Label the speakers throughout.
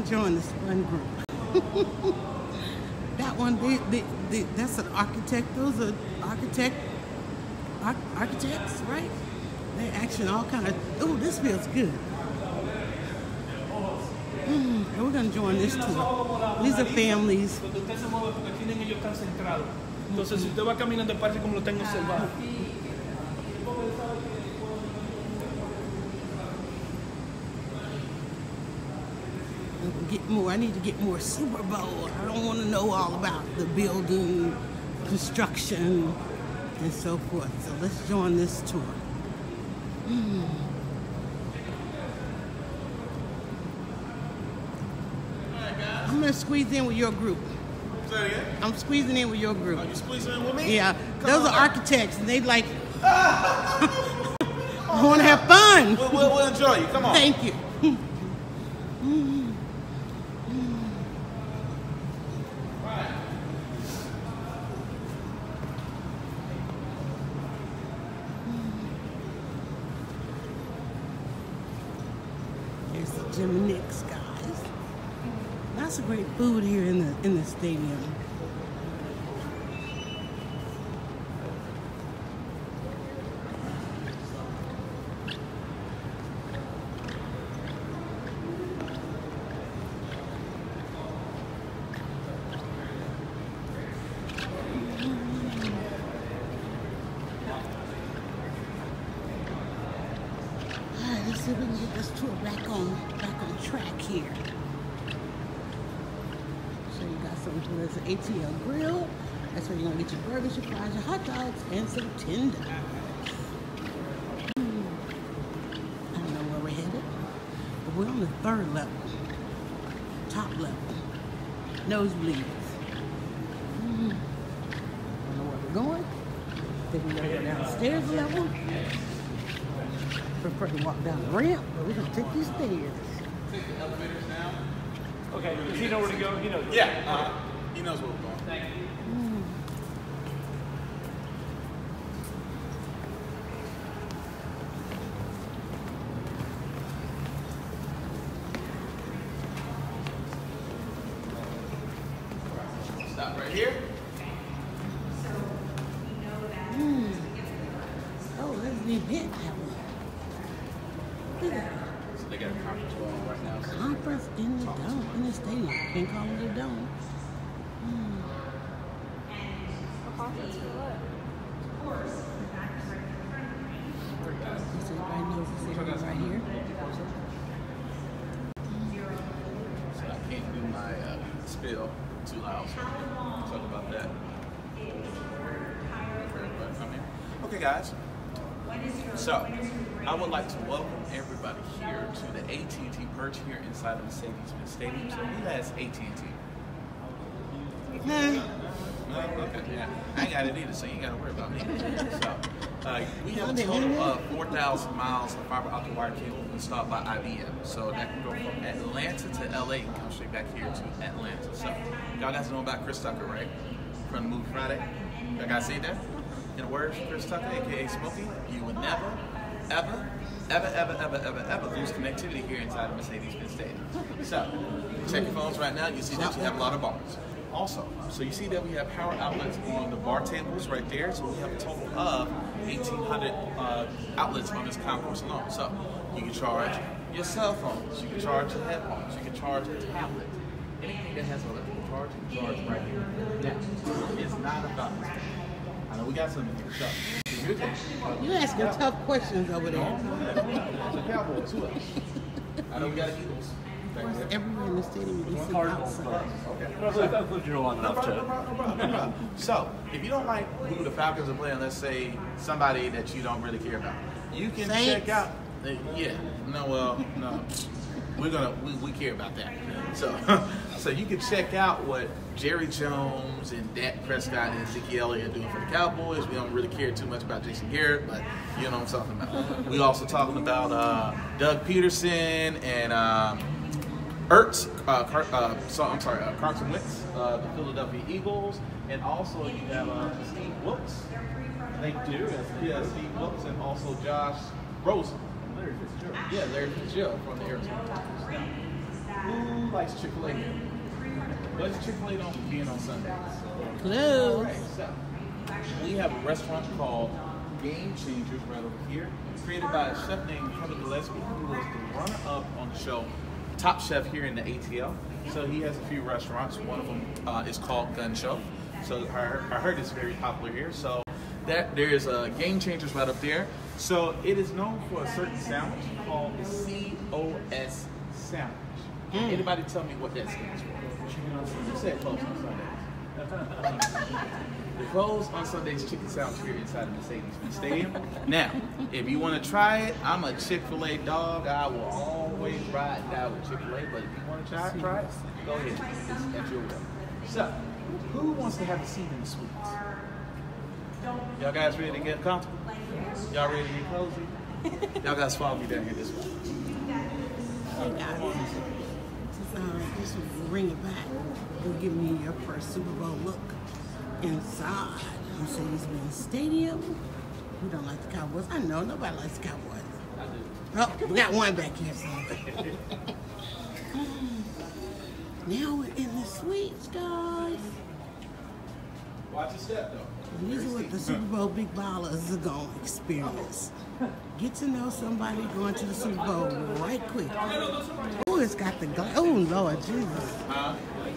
Speaker 1: join this fun group. That one, that's an architect. Those are architects, right? They're actually all kind of. Oh, this feels good. We're gonna join this tour. These are families.
Speaker 2: Entonces, si usted va caminando el parque como lo tengo observado.
Speaker 1: Get more. I need to get more Super Bowl. I don't want to know all about the building, construction, and so forth. So let's join this tour. I'm gonna squeeze in with your group.
Speaker 3: Say again?
Speaker 1: I'm squeezing in with your group.
Speaker 3: Are you squeezing in with me?
Speaker 1: Yeah, those are architects, and they like. I want to have fun.
Speaker 3: We'll enjoy you. Come on.
Speaker 1: Thank you. Here's the Jim Nicks, guys. Lots of great food here in the stadium. Let's see if we can get this tour back on track here. So you got something that's an ATL grill. That's where you're gonna get your burgers, your fries, your hot dogs, and some tenders. I don't know where we're headed, but we're on the 3rd level, top level, nosebleeds. I don't know where we're going. Then we're gonna go downstairs a level. Prefer to walk down the ramp, but we're gonna take these stairs.
Speaker 3: Take the elevators down.
Speaker 2: Okay, does he know where to go? He knows.
Speaker 3: Yeah, he knows where we're going.
Speaker 2: Thank you.
Speaker 3: Stop right here.
Speaker 1: Oh, there's the event happening. Look at that.
Speaker 3: So they got a conference going on right now.
Speaker 1: Conference in the dome, in the stadium. Can't call it a dome. Everybody knows this area right here.
Speaker 3: So I can't do my spill too loud. So we'll talk about that. Okay, guys. So I would like to welcome everybody here to the AT&T perch here inside of Mercedes-Benz Stadium. So who has AT&T? No, okay, yeah. I ain't got it either, so you ain't got to worry about me. So we have a total of 4,000 miles of fiber optic wire cable installed by IBM. So that can go from Atlanta to LA and come straight back here to Atlanta. So y'all guys know about Chris Tucker, right? From the movie Friday. Y'all guys see that? In the words of Chris Tucker, aka Smokey, you would never, ever lose connectivity here inside of Mercedes-Benz Stadium. So check your phones right now. You see that you have a lot of bars. Also, so you see that we have power outlets on the bar tables right there. So we have a total of 1,800 outlets on this concourse alone. So you can charge your cell phones, you can charge your headphones, you can charge a tablet. Anything that has electrical charge, you can charge right here. Now, it's not about this. I know we got something here. So,
Speaker 1: You asking tough questions over there.
Speaker 3: the Cowboys, who else? I know we got Eagles.
Speaker 1: Everywhere in the stadium you can see outside.
Speaker 3: Okay. No. So, if you don't like who the Falcons are playing, let's say somebody that you don't really care about, you can check out. No. We care about that. So you can check out what Jerry Jones and Dak Prescott and Ezekiel are doing for the Cowboys. We don't really care too much about Jason Garrett, but you know what I'm talking about. We also talking about Doug Peterson and Carson Wentz, the Philadelphia Eagles, and also you have Steve Wilkes. They do. Yeah, Steve Wilkes and also Josh Rosen. Larry Fitzgerald. Yeah, Larry Fitzgerald from the Arizona Cardinals. who likes Chick-fil-A here? What's Chick-fil-A on being on Sundays?
Speaker 1: Close.
Speaker 3: All right, so we have a restaurant called Game Changers right over here, created by a chef named Kevin Gillespie, who was the runner-up on the show Top Chef here in the ATL. So he has a few restaurants. One of them is called Gun Show. So I heard it's very popular here. So there's Game Changers right up there. So it is known for a certain sandwich called the COS sandwich. Anybody tell me what that stands for? You said closed on Sundays. The closed on Sundays chicken sandwich here inside the Mercedes-Benz Stadium. Now, if you want to try it, I'm a Chick-fil-A dog. I will always ride and die with Chick-fil-A. But if you want to try it, go ahead. It's at your will. So, who wants to have a seat in the suites? Y'all guys ready to get comfortable? Y'all ready to get cozy? Y'all guys follow me down here this way.
Speaker 1: Hey guys, just bring it back. You'll give me your first Super Bowl look inside Mercedes-Benz Stadium. You don't like the Cowboys? I know, nobody likes the Cowboys.
Speaker 3: I do.
Speaker 1: Oh, we got one back here, so. Now we're in the suites, guys.
Speaker 3: Watch your step, though.
Speaker 1: These are what the Super Bowl big ballers are going to experience. Get to know somebody going to the Super Bowl right quick. Oh, it's got the glass. Oh, Lord Jesus.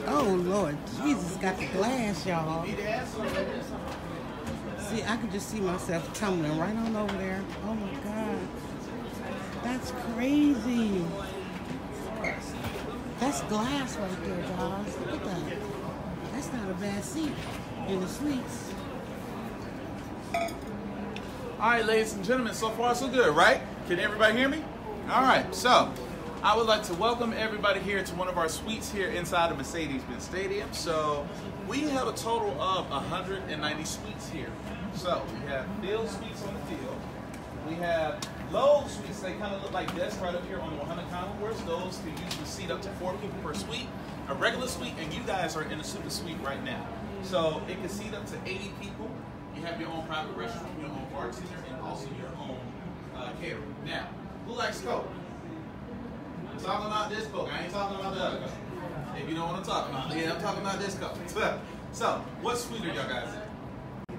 Speaker 1: Oh, Lord Jesus, got the glass, y'all. See, I could just see myself tumbling right on over there. Oh, my God. That's crazy. That's glass right there, guys. Look at that. That's not a bad seat in the suites.
Speaker 3: All right, ladies and gentlemen, so far so good, right? Can everybody hear me? All right, so I would like to welcome everybody here to one of our suites here inside the Mercedes-Benz Stadium. So we have a total of 190 suites here. So we have field suites on the field. We have low suites. They kind of look like this right up here on the 100 concourse. Those can usually seat up to 4 people per suite. A regular suite, and you guys are in a super suite right now. So it can seat up to 80 people. You have your own private restaurant, your own bartender, and also your own catering. Now, who likes Coke? I'm talking about this Coke. I ain't talking about the other Coke. If you don't want to talk about it, yeah, I'm talking about this Coke. So, what suite are y'all guys in?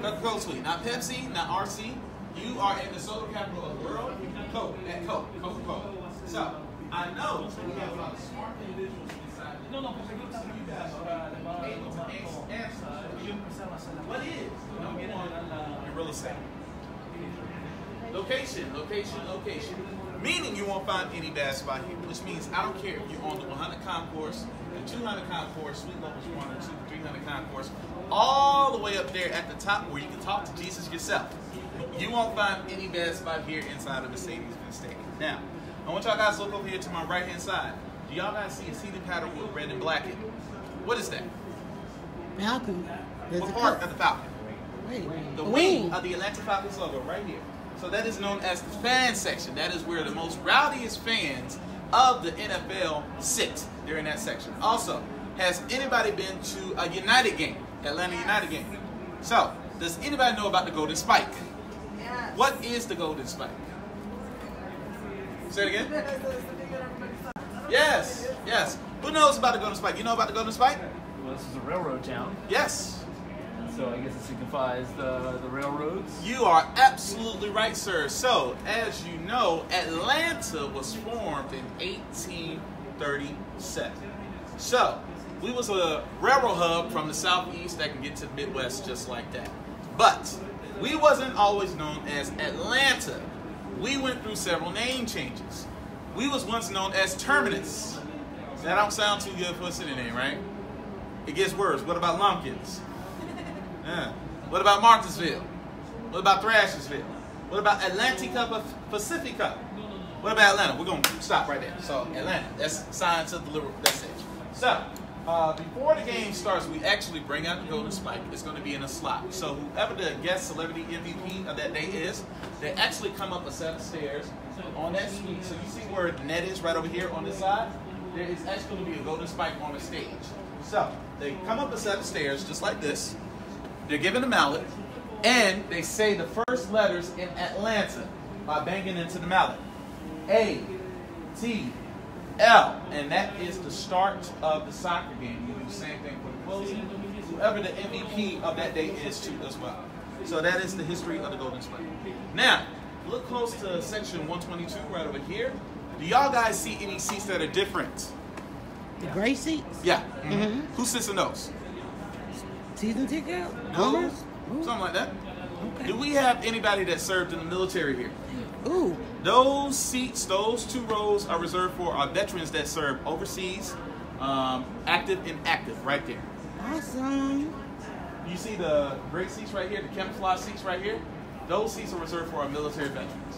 Speaker 3: Coca-Cola suite. Not Pepsi, not RC. You are in the soda capital of the world. Coke, at Coca-Cola. So, I know we have a lot of smart individuals inside. No, you guys are able to answer. What is number one in real estate? Location. Meaning you won't find any bad spot here, which means I don't care if you're on the 100 concourse, the 200 concourse, suite levels 1 or 2, 300 concourse, all the way up there at the top where you can talk to Jesus yourself. You won't find any bad spot here inside of Mercedes-Benz Stadium. Now, I want y'all guys to look over here to my right-hand side. Do y'all guys see a seating pattern with red and black in it? What is that?
Speaker 1: Falcon.
Speaker 3: What part of the Falcon?
Speaker 1: Wait,
Speaker 3: The wing of the Atlanta Falcons logo right here. So that is known as the fan section. That is where the most rowdiest fans of the NFL sit. They're in that section. Also, has anybody been to a United game, Atlanta United game? So, does anybody know about the Golden Spike?
Speaker 4: Yes.
Speaker 3: What is the Golden Spike? Say it again. Yes. Who knows about the Golden Spike? You know about the Golden Spike?
Speaker 2: Well, this is a railroad town,
Speaker 3: Yes.
Speaker 2: so I guess it signifies the railroads.
Speaker 3: You are absolutely right, sir. So, as you know, Atlanta was formed in 1837. So, we was a railroad hub from the southeast that can get to the Midwest just like that. But we wasn't always known as Atlanta. We went through several name changes. We was once known as Terminus. That don't sound too good for a city name, right? It gets worse. What about Lumpkins? Yeah. What about Martinsville? What about Thrashersville? What about Atlantica Pacifica? What about Atlanta? We're going to stop right there. So, Atlanta. That's science of the liberal. That's it. So, before the game starts, we actually bring out the Golden Spike. It's going to be in a slot. So, whoever the guest celebrity MVP of that day is, they actually come up a set of stairs on that suite. So, you see where the net is right over here on this side? There is actually going to be a Golden Spike on the stage. So, they come up a set of stairs just like this. They're given a mallet, and they say the first letters in Atlanta by banging into the mallet. A, T, L, and that is the start of the soccer game. You do the same thing for the closing. Whoever the MVP of that day is too as well. So that is the history of the Golden Spike. Now, look close to section 122 right over here. Do y'all guys see any seats that are different?
Speaker 1: The gray seats?
Speaker 3: Yeah. Who sits in those?
Speaker 1: Season ticket?
Speaker 3: No,
Speaker 1: Owners?
Speaker 3: something like that.
Speaker 1: Okay.
Speaker 3: Do we have anybody that served in the military here?
Speaker 1: Ooh.
Speaker 3: Those seats, those 2 rows are reserved for our veterans that serve overseas, active and inactive, right there.
Speaker 1: Awesome.
Speaker 3: You see the gray seats right here, the camouflage seats right here? Those seats are reserved for our military veterans,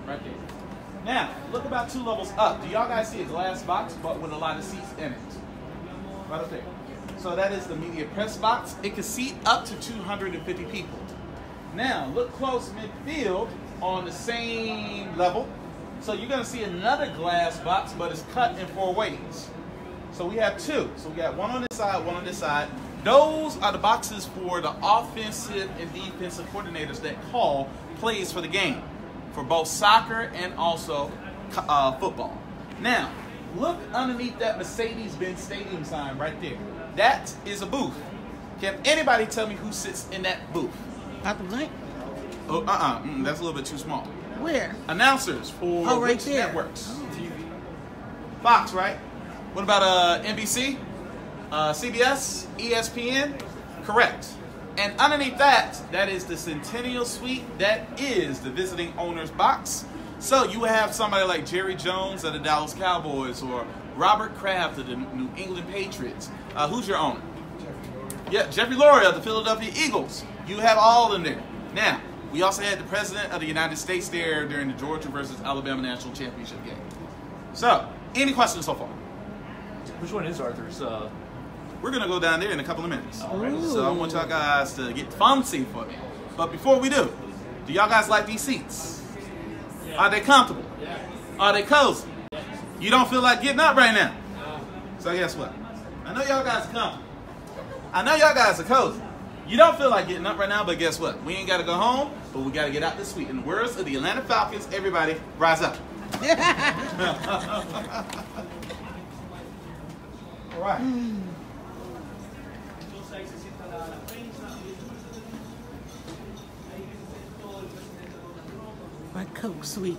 Speaker 3: right there. Now, look about 2 levels up. Do y'all guys see a glass box, but with a lot of seats in it? Right up there. So that is the media press box. It can seat up to 250 people. Now, look close midfield on the same level. So you're gonna see another glass box, but it's cut in 4 ways. So we have 2. So we got one on this side, one on this side. Those are the boxes for the offensive and defensive coordinators that call plays for the game, for both soccer and also football. Now, look underneath that Mercedes-Benz Stadium sign right there. That is a booth. Can anybody tell me who sits in that booth?
Speaker 1: Out the blank?
Speaker 3: Oh, that's a little bit too small.
Speaker 1: Where?
Speaker 3: Announcers for
Speaker 1: right
Speaker 3: which
Speaker 1: there.
Speaker 3: networks?
Speaker 1: Oh.
Speaker 3: Fox, right? What about NBC? CBS? ESPN? Correct. And underneath that, that is the Centennial Suite. That is the visiting owner's box. So you have somebody like Jerry Jones of the Dallas Cowboys or Robert Kraft of the New England Patriots. Who's your owner? Yeah, Jeffrey Lurie of the Philadelphia Eagles. You have all in there. Now, we also had the President of the United States there during the Georgia versus Alabama National Championship game. So, any questions so far?
Speaker 2: Which one is Arthur's?
Speaker 3: We're going to go down there in a couple of minutes.
Speaker 2: Alright.
Speaker 3: So I want y'all guys to get fancy for me. But before we do y'all guys like these seats? Are they comfortable? Are they cozy? You don't feel like getting up right now? So guess what? I know y'all guys are comfortable. I know y'all guys are cozy. You don't feel like getting up right now, but guess what? We ain't got to go home, but we got to get out this suite. In the words of the Atlanta Falcons, everybody rise up. All right.
Speaker 1: My Coke sweet.